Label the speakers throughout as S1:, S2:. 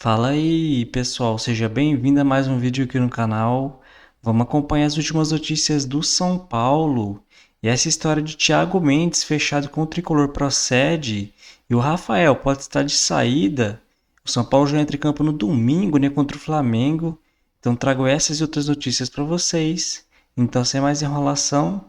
S1: Fala aí, pessoal, seja bem-vindo a mais um vídeo aqui no canal. Vamos acompanhar as últimas notícias do São Paulo. E essa história de Thiago Mendes fechado com o tricolor procede. E o Rafael pode estar de saída. O São Paulo já entra em campo no domingo, né, contra o Flamengo. Então trago essas e outras notícias para vocês. Então, sem mais enrolação,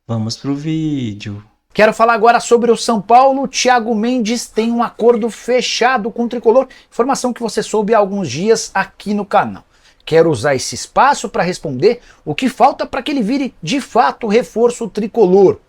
S1: vamos pro vídeo.
S2: Quero falar agora sobre o São Paulo. Thiago Mendes tem um acordo fechado com o tricolor. Informação que você soube há alguns dias aqui no canal. Quero usar esse espaço para responder o que falta para que ele vire de fato reforço tricolor.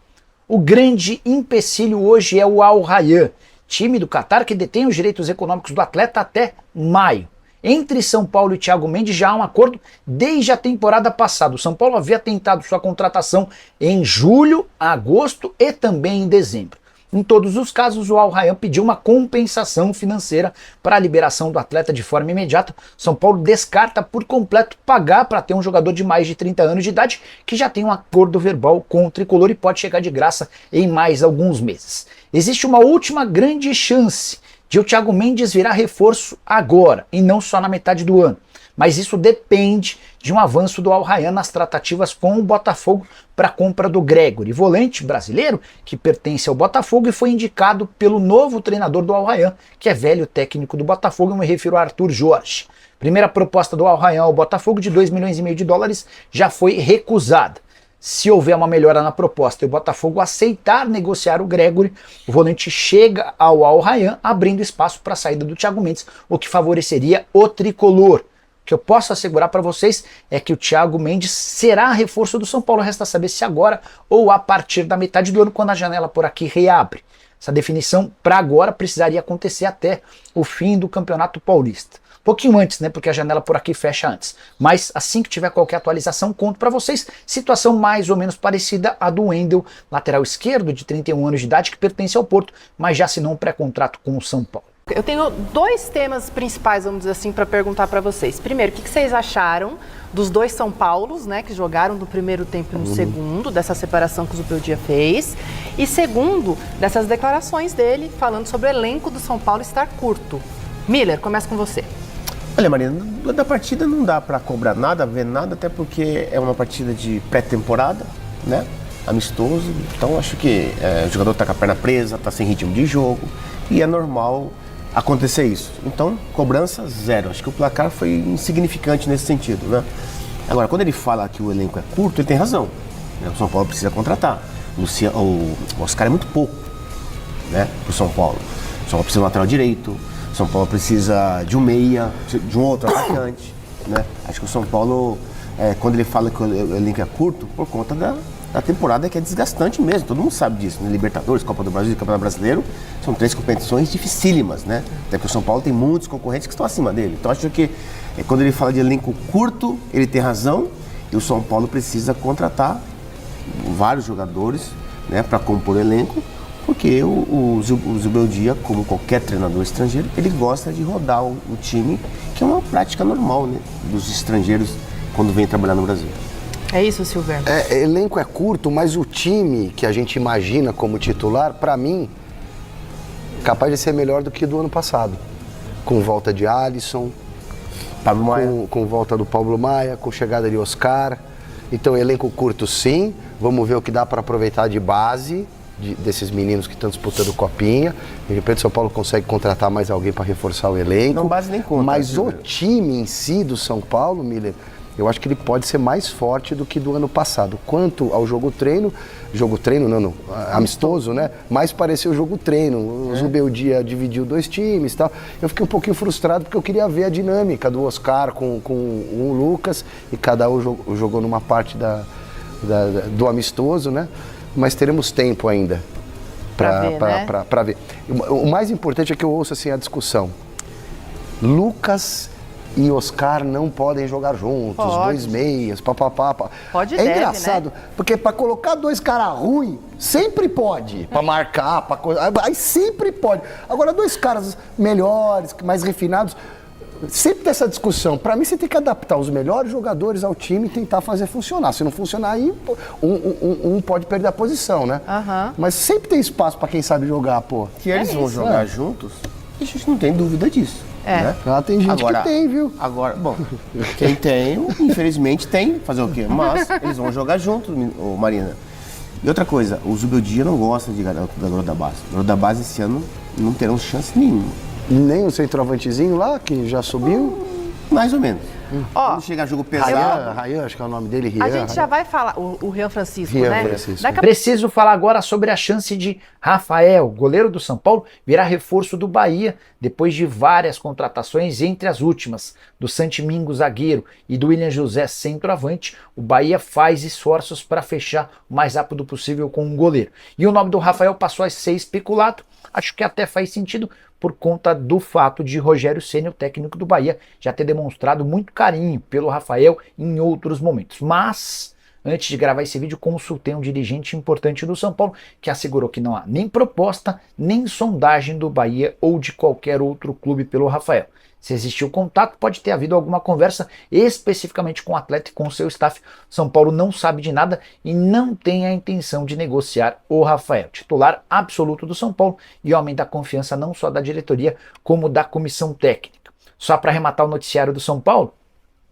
S2: O grande empecilho hoje é o Al Rayyan, time do Catar que detém os direitos econômicos do atleta até maio. Entre São Paulo e Thiago Mendes já há um acordo desde a temporada passada. O São Paulo havia tentado sua contratação em julho, agosto e também em dezembro. Em todos os casos, o Al Rayyan pediu uma compensação financeira para a liberação do atleta de forma imediata. São Paulo descarta por completo pagar para ter um jogador de mais de 30 anos de idade que já tem um acordo verbal com o tricolor e pode chegar de graça em mais alguns meses. Existe uma última grande chance de o Thiago Mendes virar reforço agora e não só na metade do ano. Mas isso depende de um avanço do Al Rayyan nas tratativas com o Botafogo para a compra do Gregore, volante brasileiro que pertence ao Botafogo e foi indicado pelo novo treinador do Al Rayyan, que é velho técnico do Botafogo, eu me refiro a Arthur Jorge. Primeira proposta do Al Rayyan ao Botafogo de 2,5 milhões de dólares já foi recusada. Se houver uma melhora na proposta e o Botafogo aceitar negociar o Gregore, o volante chega ao Al Rayyan, abrindo espaço para a saída do Thiago Mendes, o que favoreceria o tricolor. O que eu posso assegurar para vocês é que o Thiago Mendes será reforço do São Paulo, resta saber se agora ou a partir da metade do ano, quando a janela por aqui reabre. Essa definição para agora precisaria acontecer até o fim do Campeonato Paulista. Pouquinho antes, né, porque a janela por aqui fecha antes. Mas assim que tiver qualquer atualização, conto para vocês. Situação mais ou menos parecida à do Wendel, lateral esquerdo de 31 anos de idade, que pertence ao Porto, mas já assinou um pré-contrato com o São Paulo.
S3: Eu tenho dois temas principais, vamos dizer assim, para perguntar para vocês. Primeiro, o que vocês acharam dos dois São Paulos, né, que jogaram no primeiro tempo e no segundo, dessa separação que o Zubeldia fez? E segundo, dessas declarações dele falando sobre o elenco do São Paulo estar curto. Miller, começa com você.
S4: Olha, Marina, da partida não dá para cobrar nada, ver nada, até porque é uma partida de pré-temporada, né? Amistoso. Então acho que o jogador está com a perna presa, está sem ritmo de jogo e é normal acontecer isso. Então, cobrança zero. Acho que o placar foi insignificante nesse sentido, né? Agora, quando ele fala que o elenco é curto, ele tem razão, né? O São Paulo precisa contratar. O Oscar é muito pouco, né, para o São Paulo. O São Paulo precisa de um lateral direito. São Paulo precisa de um meia, de um outro atacante, né? Acho que o São Paulo, quando ele fala que o elenco é curto, por conta da temporada que é desgastante mesmo, todo mundo sabe disso, né? Libertadores, Copa do Brasil e Campeonato Brasileiro, são 3 competições dificílimas, né? Até porque o São Paulo tem muitos concorrentes que estão acima dele. Então acho que quando ele fala de elenco curto, ele tem razão e o São Paulo precisa contratar vários jogadores, né, para compor o elenco. Porque o Zubeldia, como qualquer treinador estrangeiro, ele gosta de rodar o time, que é uma prática normal, né, dos estrangeiros quando vêm trabalhar no Brasil.
S3: É isso, Silvério?
S5: Elenco é curto, mas o time que a gente imagina como titular, para mim, capaz de ser melhor do que do ano passado. Com volta de Alisson,
S4: Pablo Maia.
S5: Com volta do Pablo Maia, com chegada de Oscar. Então, elenco curto sim, vamos ver o que dá para aproveitar de base, desses meninos que estão disputando Copinha. De repente, São Paulo consegue contratar mais alguém para reforçar o elenco.
S4: Não base nem conta.
S5: Mas o time em si do São Paulo, Miller, eu acho que ele pode ser mais forte do que do ano passado. Quanto ao jogo-treino, amistoso, né? Mais pareceu o jogo-treino. O Zubeldia dividiu 2 times e tal. Eu fiquei um pouquinho frustrado porque eu queria ver a dinâmica do Oscar com o Lucas e cada um jogou numa parte do amistoso, né? Mas teremos tempo ainda para ver. O mais importante é que eu ouço assim a discussão. Lucas e Oscar não podem jogar juntos, 2 meias, papapá.
S3: Pode,
S5: é engraçado, né? Porque para colocar 2 caras ruins, sempre pode. Para marcar, aí sempre pode. Agora, 2 caras melhores, mais refinados, sempre tem essa discussão. Para mim, você tem que adaptar os melhores jogadores ao time e tentar fazer funcionar. Se não funcionar, aí um pode perder a posição, né? Mas sempre tem espaço para quem sabe jogar, pô.
S4: Que eles vão jogar juntos, a gente não tem dúvida disso. Né?
S5: Tem gente
S4: Agora,
S5: que tem, viu?
S4: Agora, bom, quem tem, infelizmente tem, fazer o quê? Mas eles vão jogar junto, Marina. E outra coisa, o Zubeldia não gosta de garoto da base. O garoto da base esse ano não terão chance nenhuma.
S5: Nem o centroavantezinho lá, que já subiu?
S4: Mais ou menos.
S3: Ó,
S4: Quando chegar jogo pesado...
S5: Rayan, acho que é o nome dele, Rian.
S3: a gente já vai falar, o Rian Francisco,
S5: Rian
S3: né?
S5: Francisco.
S3: Daqui a
S2: Preciso falar agora sobre a chance de Rafael, goleiro do São Paulo, virar reforço do Bahia, depois de várias contratações, entre as últimas, do Santimingo zagueiro e do William José centroavante. O Bahia faz esforços para fechar o mais rápido possível com um goleiro. E o nome do Rafael passou a ser especulado, acho que até faz sentido, por conta do fato de Rogério Ceni, o técnico do Bahia, já ter demonstrado muito carinho pelo Rafael em outros momentos. Mas, antes de gravar esse vídeo, consultei um dirigente importante do São Paulo que assegurou que não há nem proposta, nem sondagem do Bahia ou de qualquer outro clube pelo Rafael. Se existiu contato, pode ter havido alguma conversa especificamente com o atleta e com o seu staff. São Paulo não sabe de nada e não tem a intenção de negociar o Rafael, titular absoluto do São Paulo e homem da confiança não só da diretoria, como da comissão técnica. Só para arrematar o noticiário do São Paulo,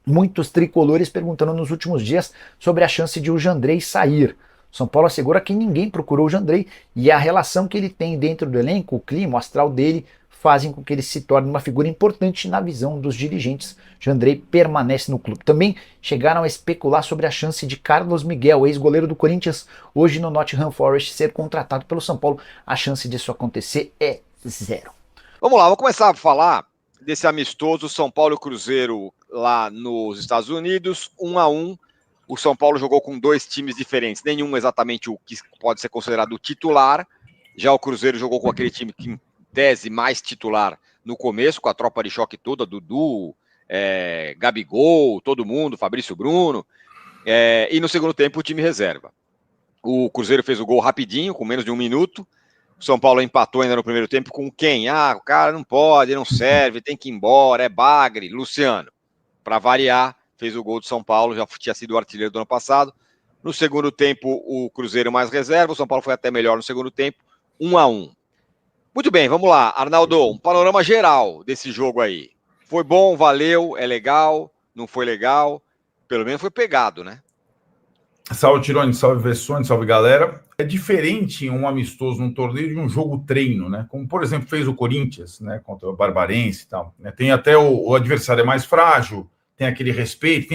S2: muitos tricolores perguntando nos últimos dias sobre a chance de o Jandrei sair. São Paulo assegura que ninguém procurou o Jandrei e a relação que ele tem dentro do elenco, o clima, o astral dele, fazem com que ele se torne uma figura importante na visão dos dirigentes. Jandrei permanece no clube. Também chegaram a especular sobre a chance de Carlos Miguel, ex-goleiro do Corinthians, hoje no Nottingham Forest, ser contratado pelo São Paulo. A chance disso acontecer é zero.
S6: Vamos lá, vou começar a falar desse amistoso São Paulo e Cruzeiro lá nos Estados Unidos, 1-1. O São Paulo jogou com dois times diferentes, nenhum exatamente o que pode ser considerado o titular. Já o Cruzeiro jogou com aquele time que tese mais titular no começo, com a tropa de choque toda, Dudu, Gabigol, todo mundo, Fabrício Bruno, e no segundo tempo o time reserva. O Cruzeiro fez o gol rapidinho, com menos de 1 minuto, o São Paulo empatou ainda no primeiro tempo com quem? O cara não pode, não serve, tem que ir embora, é bagre, Luciano. Para variar, fez o gol do São Paulo, já tinha sido o artilheiro do ano passado. No segundo tempo, o Cruzeiro mais reserva, o São Paulo foi até melhor no segundo tempo, 1-1. Muito bem, vamos lá. Arnaldo, um panorama geral desse jogo aí. Foi bom, valeu, é legal, não foi legal? Pelo menos foi pegado, né?
S7: Salve, Tirone, salve, Vessone, salve, galera. É diferente um amistoso num torneio de um jogo treino, né? Como, por exemplo, fez o Corinthians, né? Contra o Barbarense e tal. Tem até o adversário é mais frágil, tem aquele respeito,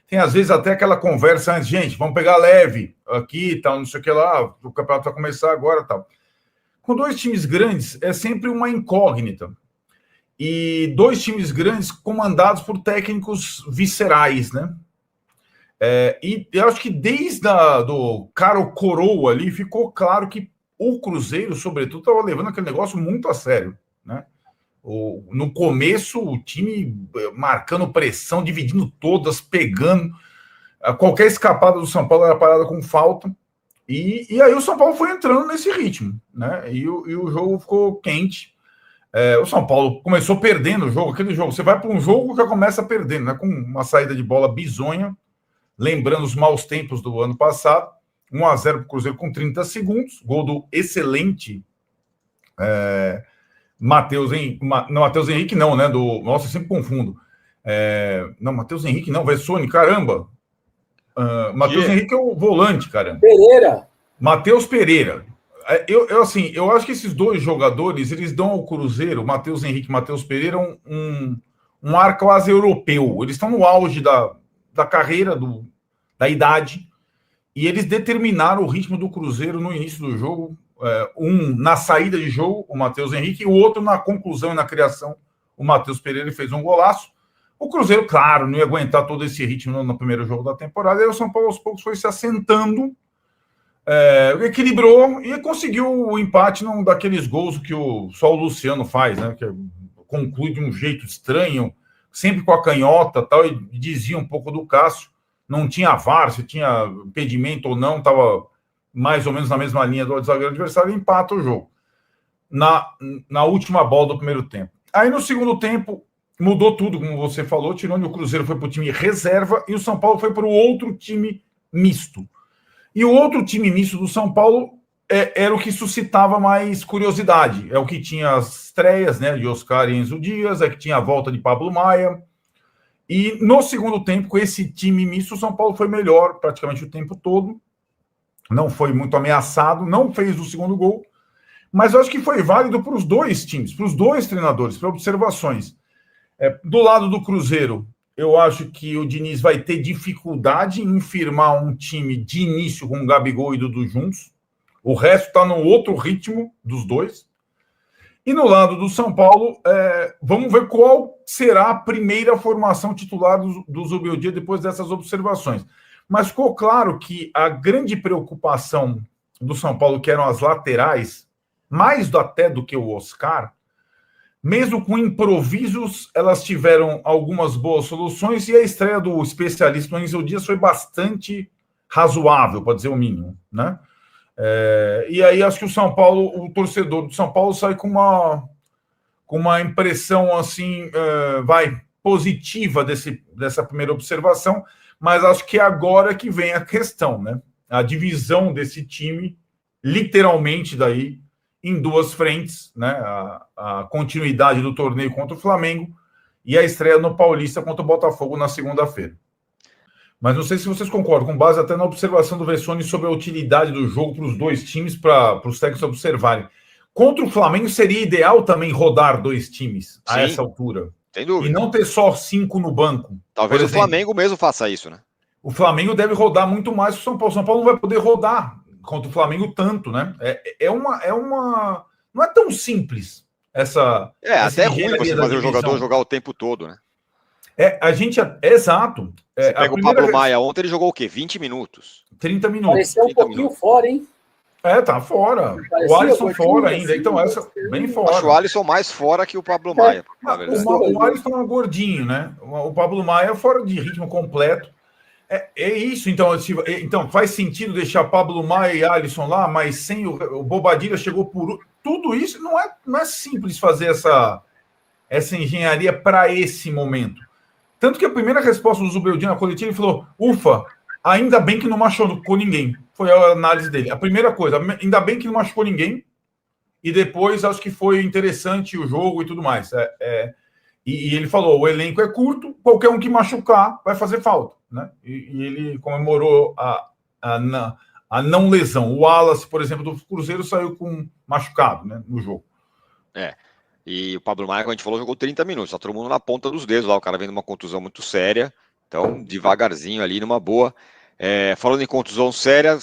S7: tem às vezes até aquela conversa antes, gente, vamos pegar leve aqui e tal, não sei o que lá, o campeonato vai começar agora e tal. Com dois times grandes, é sempre uma incógnita. E dois times grandes comandados por técnicos viscerais, né? E eu acho que desde do Caro Coroa ali, ficou claro que o Cruzeiro, sobretudo, estava levando aquele negócio muito a sério, né? No começo, o time marcando pressão, dividindo todas, pegando. Qualquer escapada do São Paulo era parada com falta. E aí o São Paulo foi entrando nesse ritmo, né? E o jogo ficou quente. O São Paulo começou perdendo o jogo, aquele jogo. Você vai para um jogo que já começa perdendo, né? Com uma saída de bola bizonha, lembrando os maus tempos do ano passado. 1-0 para o Cruzeiro com 30 segundos. Gol do excelente Matheus Henrique. Não, Matheus Henrique não, né? Nossa, eu sempre confundo. Não, Matheus Henrique não, Vessone, caramba. Matheus Henrique é o volante, caramba.
S8: Pereira.
S7: Matheus Pereira. Eu acho que esses dois jogadores, eles dão ao Cruzeiro, Matheus Henrique e Matheus Pereira, um ar quase europeu. Eles estão no auge da carreira, da idade, e eles determinaram o ritmo do Cruzeiro no início do jogo. Um na saída de jogo, o Matheus Henrique, e o outro na conclusão e na criação, o Matheus Pereira fez um golaço. O Cruzeiro, claro, não ia aguentar todo esse ritmo no primeiro jogo da temporada, e o São Paulo aos poucos foi se assentando, equilibrou e conseguiu o empate num daqueles gols que só o Luciano faz, né? Que conclui de um jeito estranho, sempre com a canhota tal, e dizia um pouco do Cássio. Não tinha VAR, se tinha impedimento ou não, estava mais ou menos na mesma linha do zagueiro adversário, e empata o jogo na última bola do primeiro tempo. Aí no segundo tempo mudou tudo, como você falou, tirando o Cruzeiro foi para o time reserva e o São Paulo foi para o outro time misto. E o outro time misto do São Paulo era o que suscitava mais curiosidade. É o que tinha as estreias, né, de Oscar e Enzo Dias, é que tinha a volta de Pablo Maia. E no segundo tempo, com esse time misto, o São Paulo foi melhor praticamente o tempo todo. Não foi muito ameaçado, não fez o segundo gol. Mas eu acho que foi válido para os dois times, para os dois treinadores, para observações. Do lado do Cruzeiro, eu acho que o Diniz vai ter dificuldade em firmar um time de início com o Gabigol e Dudu juntos. O resto está no outro ritmo dos dois. E no lado do São Paulo, vamos ver qual será a primeira formação titular do Zubeldia depois dessas observações. Mas ficou claro que a grande preocupação do São Paulo, que eram as laterais, mais até do que o Oscar, mesmo com improvisos, elas tiveram algumas boas soluções e a estreia do especialista no Enzo Dias foi bastante razoável, para dizer o mínimo, né? E aí acho que o torcedor do São Paulo sai com uma impressão assim, positiva dessa primeira observação, mas acho que é agora que vem a questão, né? A divisão desse time, literalmente daí, em duas frentes, né? A continuidade do torneio contra o Flamengo e a estreia no Paulista contra o Botafogo na segunda-feira. Mas não sei se vocês concordam, com base até na observação do Vessone sobre a utilidade do jogo para os dois times, para os técnicos observarem. Contra o Flamengo seria ideal também rodar dois times a essa altura.
S6: Sem dúvida.
S7: E não ter só 5 no banco.
S6: Talvez o Flamengo mesmo faça isso, né?
S7: O Flamengo deve rodar muito mais que o São Paulo. O São Paulo não vai poder rodar contra o Flamengo tanto, né? Não é tão simples essa.
S6: Até ruim você fazer o jogador jogar o tempo todo, né?
S7: Exato.
S6: Você pega o Pablo Maia ontem, ele jogou o quê? 20 minutos.
S7: 30 minutos.
S8: Pareceu um pouquinho fora, hein?
S7: Tá fora. O Alisson fora ainda. Então, bem fora.
S6: Acho o Alisson mais fora que o Pablo Maia.
S7: O Alisson é gordinho, né? O Pablo Maia é fora de ritmo completo. É isso, então faz sentido deixar Pablo Maia e Alisson lá, mas sem o Bobadilha chegou por... Tudo isso não é simples fazer essa engenharia para esse momento. Tanto que a primeira resposta do Zubeldia na coletiva, ele falou, ufa, ainda bem que não machucou ninguém. Foi a análise dele. A primeira coisa, ainda bem que não machucou ninguém, e depois acho que foi interessante o jogo e tudo mais. E ele falou, o elenco é curto, qualquer um que machucar vai fazer falta, né? E ele comemorou a não lesão. O Wallace, por exemplo, do Cruzeiro saiu com machucado, né, no jogo.
S6: E o Pablo Maia, como a gente falou, jogou 30 minutos. Tá todo mundo na ponta dos dedos lá. O cara vendo uma contusão muito séria. Então, devagarzinho ali, numa boa. Falando em contusão séria,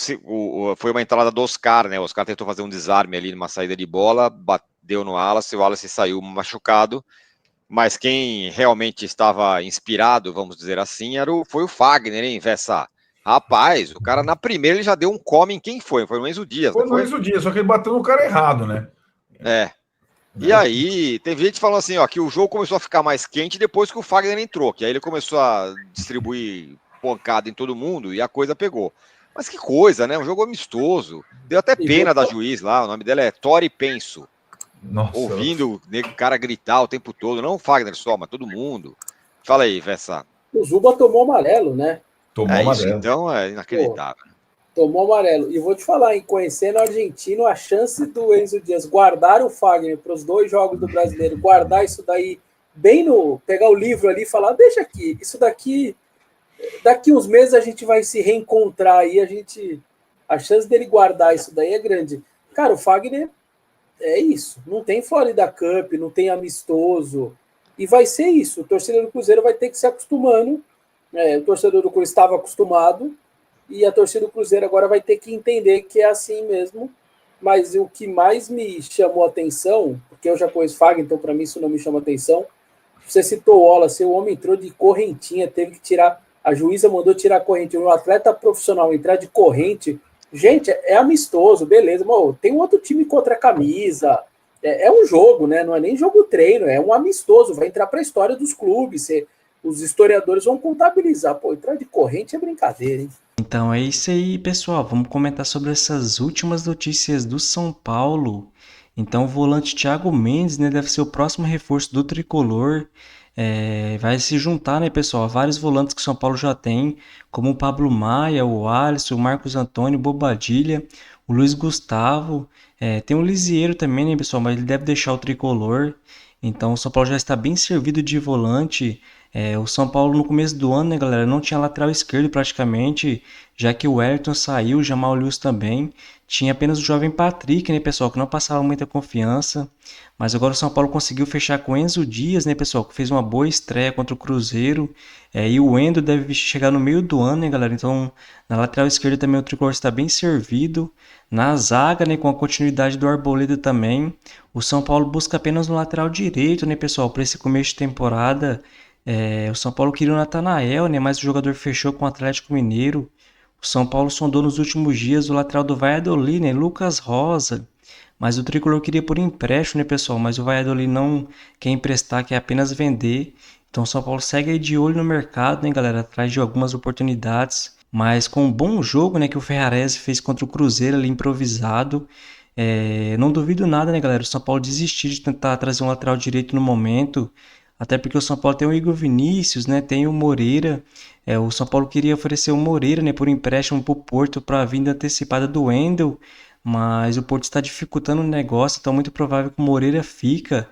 S6: foi uma entrada do Oscar, né? O Oscar tentou fazer um desarme ali numa saída de bola, bateu no Wallace, o Wallace saiu machucado. Mas quem realmente estava inspirado, vamos dizer assim, foi o Fagner, hein, Vessa? Rapaz, o cara na primeira ele já deu um come em quem foi? Foi no Enzo Dias.
S7: Foi no Enzo Dias, só que ele bateu no cara errado, né?
S6: E aí, teve gente falando assim, ó, que o jogo começou a ficar mais quente depois que o Fagner entrou, que aí ele começou a distribuir pancada em todo mundo e a coisa pegou. Mas que coisa, né? Um jogo amistoso. Deu até pena da juiz lá, o nome dela é Tori Penso.
S7: Nossa,
S6: ouvindo o cara gritar o tempo todo, não o Fagner só, mas todo mundo. Fala aí, Vessa.
S8: O Zuba tomou amarelo, né?
S7: Tomou amarelo.
S6: Isso, então é inacreditável.
S8: Tomou amarelo. E vou te falar, em conhecendo o argentino, a chance do Enzo Dias guardar o Fagner para os 2 jogos do Brasileiro, guardar isso daí bem pegar o livro ali e falar, deixa aqui, isso daqui uns meses a gente vai se reencontrar aí, a chance dele guardar isso daí é grande. Cara, o Fagner é isso, não tem Florida Cup, não tem amistoso, e vai ser isso, o torcedor do Cruzeiro vai ter que se acostumando, o torcedor do Cruzeiro estava acostumado, e a torcida do Cruzeiro agora vai ter que entender que é assim mesmo, mas o que mais me chamou a atenção, porque eu já conheço Fagner, então para mim isso não me chama atenção, você citou o Wallace, o homem entrou de correntinha, teve que tirar, a juíza mandou tirar a corrente, um atleta profissional entrar de corrente, gente, é amistoso, beleza, mas tem um outro time contra a camisa, é um jogo, né? Não é nem jogo treino, é um amistoso, vai entrar para a história dos clubes, os historiadores vão contabilizar, entrar de corrente é brincadeira, hein?
S1: Então é isso aí, pessoal, vamos comentar sobre essas últimas notícias do São Paulo. Então o volante Thiago Mendes, né, deve ser o próximo reforço do Tricolor. Vai se juntar, né, pessoal, a vários volantes que o São Paulo já tem, como o Pablo Maia, o Alisson, o Marcos Antônio, o Bobadilha. o Luiz Gustavo, tem o Lisieiro também, né, pessoal, mas ele deve deixar o tricolor. Então o São Paulo já está bem servido de volante. O São Paulo no começo do ano, né, galera, não tinha lateral esquerdo praticamente, já que o Wellington saiu, o Jamal Lewis também. Tinha apenas o jovem Patrick, né, pessoal, que não passava muita confiança. Mas agora o São Paulo conseguiu fechar com o Enzo Dias, né, pessoal, que fez uma boa estreia contra o Cruzeiro. E o Endo deve chegar no meio do ano, né, galera? Então, na lateral esquerda também o tricolor está bem servido. Na zaga, né, com a continuidade do Arboleda também. O São Paulo busca apenas no lateral direito, né, pessoal, para esse começo de temporada. O São Paulo queria o Natanael, né, mas o jogador fechou com o Atlético Mineiro. O São Paulo sondou nos últimos dias o lateral do Valladolid, né, Lucas Rosa. Mas o tricolor queria por empréstimo, né, pessoal? Mas o Valladolid não quer emprestar, quer apenas vender. Então o São Paulo segue aí de olho no mercado, né, galera? Atrás de algumas oportunidades. Mas com um bom jogo, né, que o Ferrarese fez contra o Cruzeiro ali improvisado. Não duvido nada, né, galera? O São Paulo desistir de tentar trazer um lateral direito no momento. Até porque o São Paulo tem o Igor Vinícius, né? Tem o Moreira. O São Paulo queria oferecer o Moreira, né, por empréstimo para o Porto para a vinda antecipada do Wendel. Mas o Porto está dificultando o negócio, então é muito provável que o Moreira fica.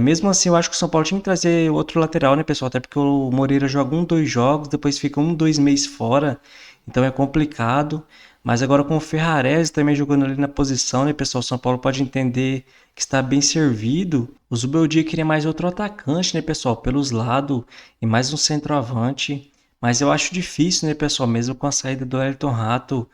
S1: Mesmo assim, eu acho que o São Paulo tinha que trazer outro lateral, né, pessoal? Até porque o Moreira joga 2 jogos, depois fica 2 meses fora, então é complicado. Mas agora com o Ferrarese também jogando ali na posição, né, pessoal? O São Paulo pode entender que está bem servido. O Zubeldia queria mais outro atacante, né, pessoal? Pelos lados e mais um centroavante. Mas eu acho difícil, né, pessoal? Mesmo com a saída do Elton Rato,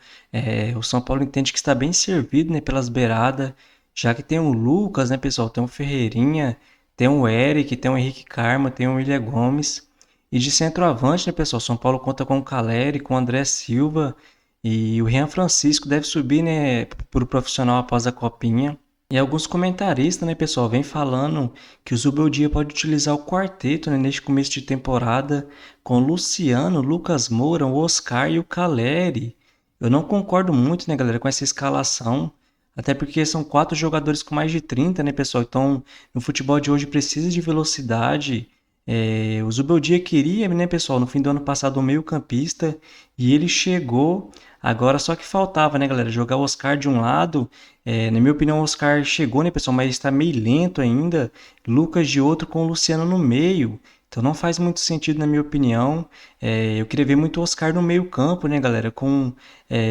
S1: o São Paulo entende que está bem servido, né, pelas beiradas. Já que tem o Lucas, né, pessoal? Tem o Ferreirinha, tem o Eric, tem o Henrique Carmo, tem o William Gomes. E de centroavante, né, pessoal? São Paulo conta com o Caleri, com o André Silva. E o Rian Francisco deve subir, né, para o profissional após a copinha. E alguns comentaristas, né, pessoal, vem falando que o Zubeldia pode utilizar o quarteto, né, neste começo de temporada com o Luciano, Lucas Moura, o Oscar e o Caleri. Eu não concordo muito, né, galera, com essa escalação. Até porque são 4 jogadores com mais de 30, né, pessoal? Então, no futebol de hoje precisa de velocidade. O Zubeldia queria, né, pessoal, no fim do ano passado, um meio-campista. E ele chegou. Agora só que faltava, né, galera? Jogar o Oscar de um lado. Na minha opinião, o Oscar chegou, né, pessoal? Mas está meio lento ainda. Lucas de outro com o Luciano no meio. Então não faz muito sentido, na minha opinião. Eu queria ver muito o Oscar no meio campo, né, galera? Com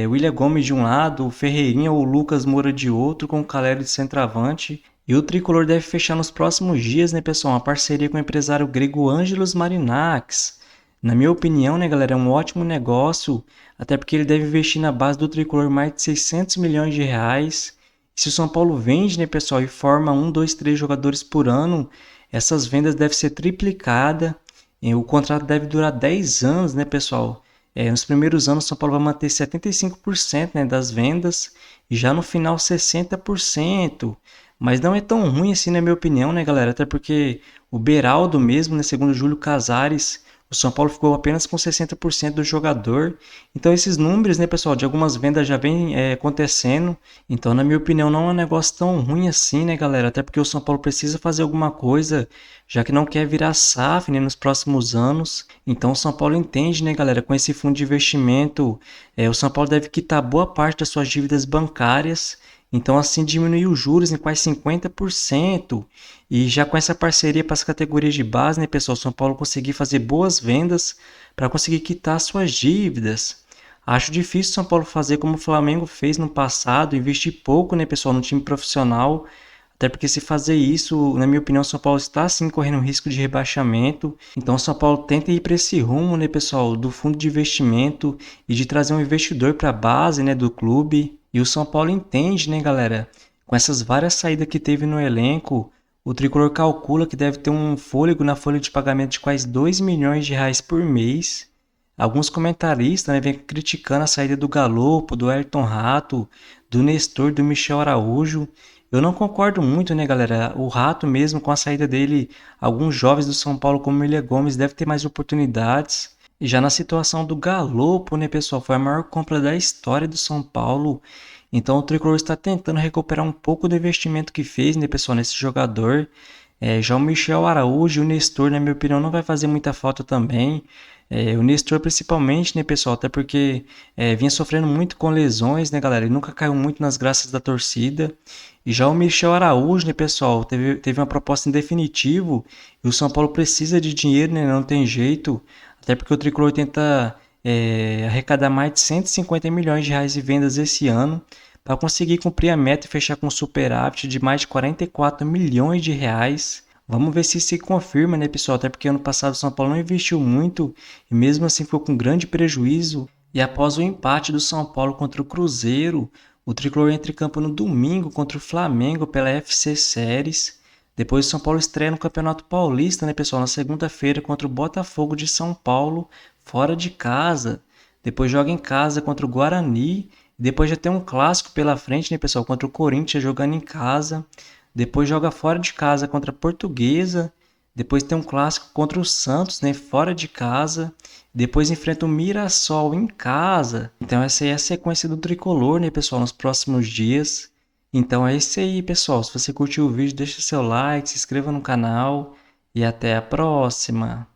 S1: o William Gomes de um lado, o Ferreirinha ou o Lucas Moura de outro, com o Caleri de centroavante. E o Tricolor deve fechar nos próximos dias, né, pessoal? Uma parceria com o empresário grego Ângelos Marinax. Na minha opinião, né, galera, é um ótimo negócio. Até porque ele deve investir na base do Tricolor mais de 600 milhões de reais. E se o São Paulo vende, né, pessoal, e forma 1, 2, 3 jogadores por ano, essas vendas devem ser triplicadas. O contrato deve durar 10 anos, né, pessoal? Nos primeiros anos, o São Paulo vai manter 75%, né, das vendas e já no final 60%. Mas não é tão ruim assim, na minha opinião, né, galera? Até porque o Beraldo mesmo, né, segundo o Júlio Casares, o São Paulo ficou apenas com 60% do jogador. Então esses números, né, pessoal, de algumas vendas já vem acontecendo. Então, na minha opinião, não é um negócio tão ruim assim, né, galera? Até porque o São Paulo precisa fazer alguma coisa, já que não quer virar SAF, né, nos próximos anos. Então o São Paulo entende, né, galera, com esse fundo de investimento, o São Paulo deve quitar boa parte das suas dívidas bancárias. Então, assim, diminuir os juros em quase 50%. E já com essa parceria para as categorias de base, né, pessoal, São Paulo conseguir fazer boas vendas para conseguir quitar suas dívidas. Acho difícil São Paulo fazer como o Flamengo fez no passado, investir pouco, né, pessoal, no time profissional. Até porque se fazer isso, na minha opinião, São Paulo está sim correndo risco de rebaixamento. Então, São Paulo tenta ir para esse rumo, né, pessoal, do fundo de investimento e de trazer um investidor para a base, né, do clube. E o São Paulo entende, né, galera? Com essas várias saídas que teve no elenco, o Tricolor calcula que deve ter um fôlego na folha de pagamento de quase 2 milhões de reais por mês. Alguns comentaristas, né, vêm criticando a saída do Galopo, do Ayrton Rato, do Nestor, do Michel Araújo. Eu não concordo muito, né, galera? O Rato mesmo, com a saída dele, alguns jovens do São Paulo, como o William Gomes, devem ter mais oportunidades. E já na situação do Galopo, né, pessoal, foi a maior compra da história do São Paulo. Então o Tricolor está tentando recuperar um pouco do investimento que fez, né, pessoal, nesse jogador. Já o Michel Araújo e o Nestor, na minha opinião, não vai fazer muita falta também. O Nestor principalmente, né, pessoal? Até porque vinha sofrendo muito com lesões, né, galera? Ele nunca caiu muito nas graças da torcida. E já o Michel Araújo, né, pessoal? Teve uma proposta em definitivo e o São Paulo precisa de dinheiro, né? Não tem jeito. Até porque o Tricolor tenta arrecadar mais de 150 milhões de reais em vendas esse ano para conseguir cumprir a meta e fechar com um superávit de mais de 44 milhões de reais. Vamos ver se se confirma, né, pessoal? Até porque ano passado o São Paulo não investiu muito e mesmo assim ficou com grande prejuízo. E após o empate do São Paulo contra o Cruzeiro, o Tricolor entra em campo no domingo contra o Flamengo pela FC Séries. Depois o São Paulo estreia no Campeonato Paulista, né, pessoal? Na segunda-feira contra o Botafogo de São Paulo, fora de casa. Depois joga em casa contra o Guarani. Depois já tem um clássico pela frente, né, pessoal? Contra o Corinthians jogando em casa. Depois joga fora de casa contra a Portuguesa. Depois tem um clássico contra o Santos, né? Fora de casa. Depois enfrenta o Mirassol em casa. Então essa aí é a sequência do Tricolor, né, pessoal? Nos próximos dias. Então é isso aí, pessoal. Se você curtiu o vídeo, deixa seu like, se inscreva no canal. E até a próxima.